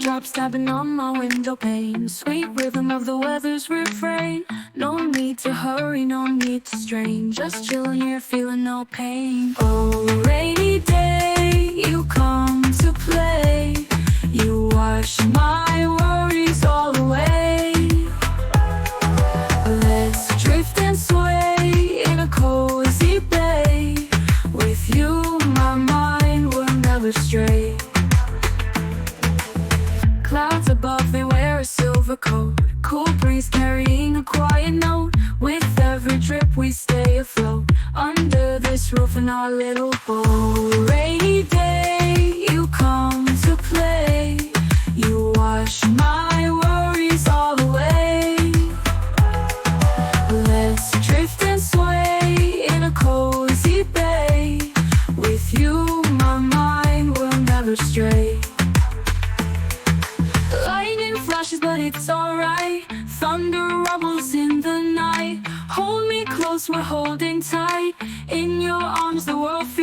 Raindrops tapping on my window pane. Sweet rhythm of the weather's refrain. No need to hurry, no need to strain. Just chillin' here, feeling no pain. Oh, rainy day, you come to play. You wash my worries all away. Let's drift and sway in a cozy bay. With you, my mind will never stray. Clouds above, they wear a silver coat. Cool breeze carrying a quiet note. With every drip we stay afloat, under this roof in our little boat. Rainy day, you come to play. You wash my worries all away. Let's drift and sway in a cozy bay. With you, my mind will never stray. Lightning flashes, but it's alright. Thunder rumbles in the night. Hold me close, we're holding tight. In your arms, the world feels